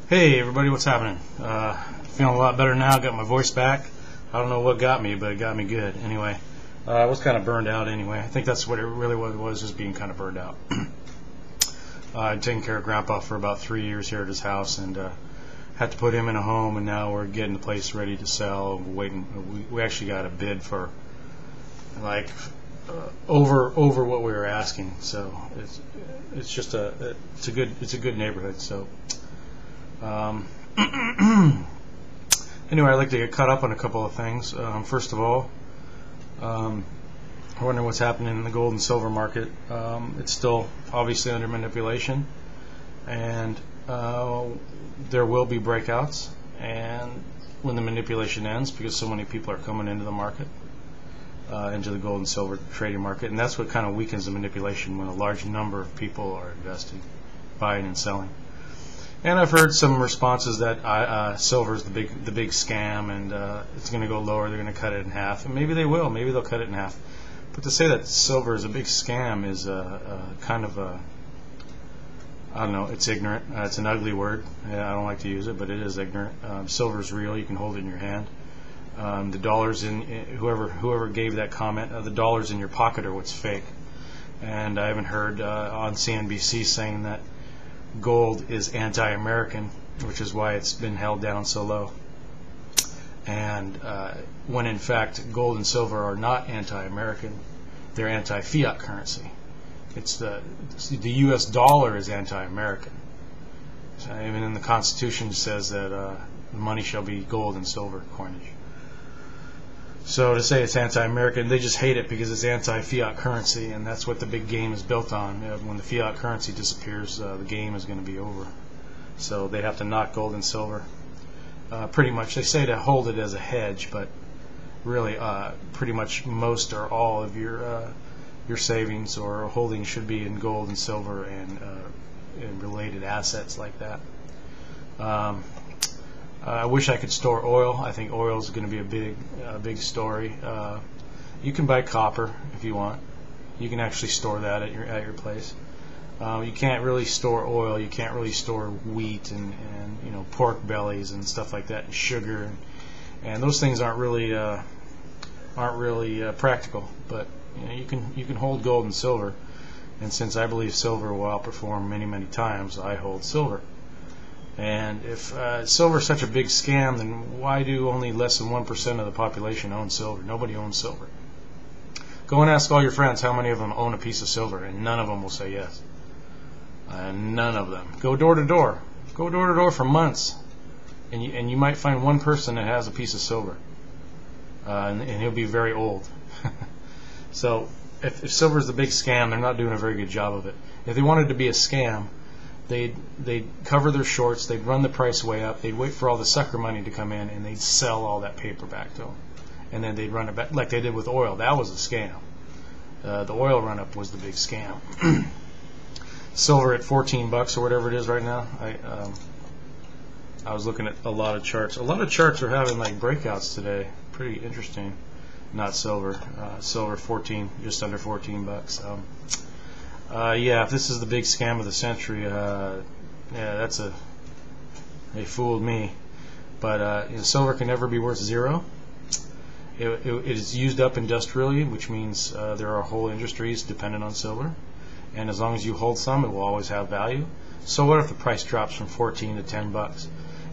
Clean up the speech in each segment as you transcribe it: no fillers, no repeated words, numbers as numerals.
Hey everybody, what's happening? Feeling a lot better now, got my voice back. I don't know what got me, but it got me good. Anyway, I was kind of burned out anyway. I think that's what it really was, just being kind of burned out. I'd taken care of Grandpa for about 3 years here at his house, and had to put him in a home, and now we're getting the place ready to sell. We're waiting. We actually got a bid for like over what we were asking, so it's just it's a good neighborhood. So anyway, I'd like to get caught up on a couple of things. First of all, I'm wondering what's happening in the gold and silver market. It's still obviously under manipulation, and there will be breakouts, and when the manipulation ends, because so many people are coming into the market, into the gold and silver trading market, and that's what kind of weakens the manipulation, when a large number of people are investing, buying and selling. And I've heard some responses that silver is the big scam, and it's going to go lower. They're going to cut it in half, and maybe they will. Maybe they'll cut it in half. But to say that silver is a big scam is kind of I don't know. It's ignorant. It's an ugly word. I don't like to use it, but it is ignorant. Silver is real. You can hold it in your hand. The dollars in whoever gave that comment, the dollars in your pocket are what's fake. And I haven't heard on CNBC saying that gold is anti-American, which is why it's been held down so low. And when in fact gold and silver are not anti-American, they're anti-fiat currency. It's the U.S. dollar is anti-American. So even in the Constitution it says that money shall be gold and silver coinage. So to say it's anti-American, they just hate it because it's anti-fiat currency, and that's what the big game is built on. When the fiat currency disappears, the game is going to be over. So they have to knock gold and silver. Pretty much, they say to hold it as a hedge, but really, pretty much most or all of your savings or holdings should be in gold and silver and related assets like that. I wish I could store oil. I think oil is going to be a big story. You can buy copper if you want. You can actually store that at your place. You can't really store oil. You can't really store wheat and pork bellies and stuff like that, and sugar, and those things aren't really practical. But you can hold gold and silver. And since I believe silver will outperform many times, I hold silver. And if silver is such a big scam, then why do only less than 1% of the population own silver? Nobody owns silver. Go and ask all your friends how many of them own a piece of silver, and none of them will say yes. None of them. Go door to door. Go door to door for months, and you might find one person that has a piece of silver, and he'll be very old. So if silver is the big scam, they're not doing a very good job of it. If they wanted to be a scam, they'd cover their shorts, they'd run the price way up, they'd wait for all the sucker money to come in, and they'd sell all that paper back to them. And then they'd run it back like they did with oil. That was a scam. The oil run-up was the big scam. Silver at 14 bucks or whatever it is right now. I was looking at a lot of charts. A lot of charts are having like breakouts today. Pretty interesting. Not silver. Silver 14, just under 14 bucks. Yeah, if this is the big scam of the century, yeah, they fooled me. But silver can never be worth zero. It is used up industrially, which means there are whole industries dependent on silver. And as long as you hold some, it will always have value. So what if the price drops from 14 to 10 bucks?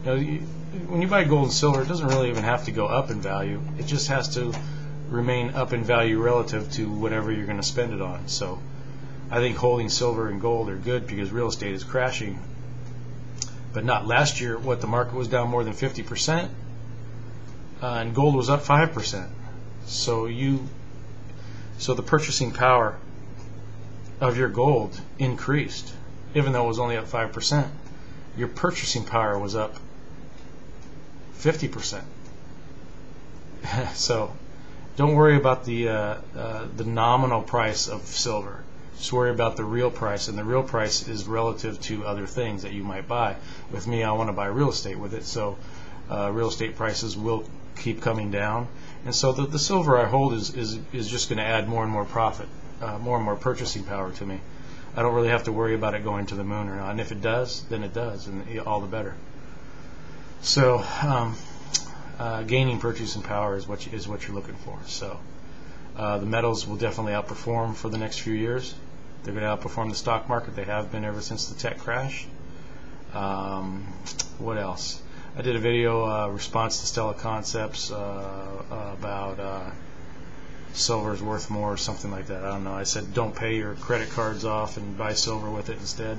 When you buy gold and silver, it doesn't really even have to go up in value. It just has to remain up in value relative to whatever you're going to spend it on. So I think holding silver and gold are good because real estate is crashing. But not last year. What, the market was down more than 50%, and gold was up 5%. So the purchasing power of your gold increased, even though it was only up 5%. Your purchasing power was up 50%. So don't worry about the nominal price of silver. Just worry about the real price, and the real price is relative to other things that you might buy. With me, I want to buy real estate with it, so real estate prices will keep coming down, and so the silver I hold is just going to add more and more profit, more and more purchasing power to me. I don't really have to worry about it going to the moon or not, and if it does, then it does, and all the better. So gaining purchasing power is what you're looking for. So the metals will definitely outperform for the next few years. They're going to outperform the stock market. They have been ever since the tech crash. What else? I did a video response to Stella Concepts about silver is worth more or something like that. I don't know. I said don't pay your credit cards off and buy silver with it instead.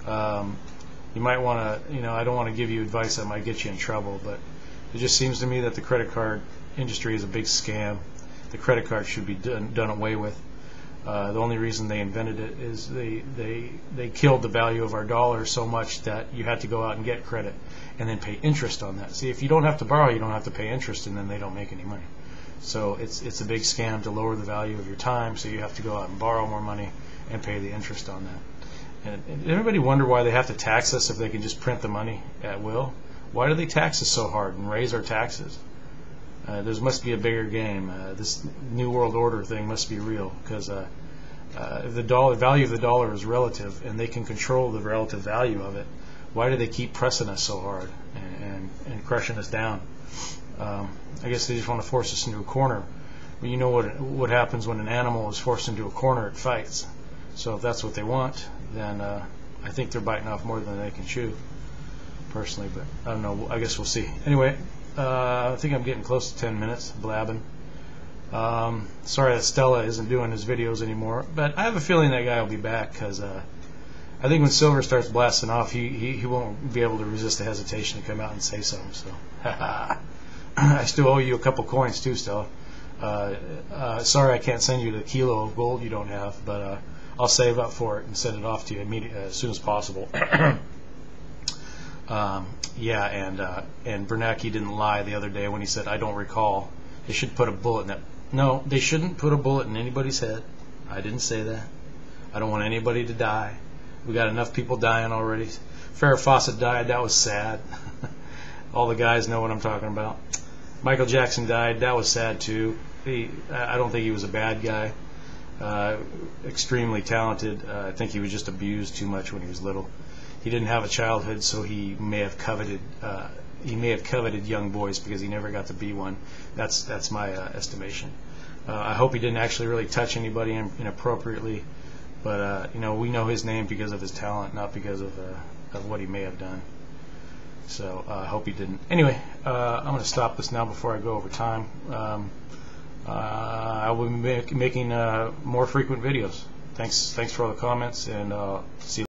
You might want to, I don't want to give you advice that might get you in trouble, but it just seems to me that the credit card industry is a big scam. The credit card should be done away with. The only reason they invented it is they killed the value of our dollar so much that you had to go out and get credit and then pay interest on that. See, if you don't have to borrow, you don't have to pay interest, and then they don't make any money. So it's a big scam to lower the value of your time, so you have to go out and borrow more money and pay the interest on that. And everybody wonder why they have to tax us if they can just print the money at will? Why do they tax us so hard and raise our taxes? There must be a bigger game. This New World Order thing must be real, because if the value of the dollar is relative and they can control the relative value of it, why do they keep pressing us so hard and crushing us down? I guess they just want to force us into a corner. But you know what happens when an animal is forced into a corner? It fights. So if that's what they want, then I think they're biting off more than they can chew, personally. But I don't know. I guess we'll see. Anyway, I think I'm getting close to 10 minutes blabbing. Sorry that Stella isn't doing his videos anymore, but I have a feeling that guy will be back, because I think when silver starts blasting off, he won't be able to resist the hesitation to come out and say something. So I still owe you a couple coins too, Stella. Sorry I can't send you the kilo of gold you don't have, but I'll save up for it and send it off to you as soon as possible. Yeah, and Bernanke didn't lie the other day when he said, I don't recall. They should put a bullet in that. No, they shouldn't put a bullet in anybody's head. I didn't say that. I don't want anybody to die. We got enough people dying already. Farrah Fawcett died. That was sad. All the guys know what I'm talking about. Michael Jackson died. That was sad too. I don't think he was a bad guy. Extremely talented. I think he was just abused too much when he was little. He didn't have a childhood, so he may have coveted young boys because he never got to be one. That's my estimation. I hope he didn't actually really touch anybody inappropriately, but we know his name because of his talent, not because of what he may have done. So I hope he didn't. Anyway, I'm going to stop this now before I go over time. I will be making more frequent videos. Thanks for all the comments, and see you later.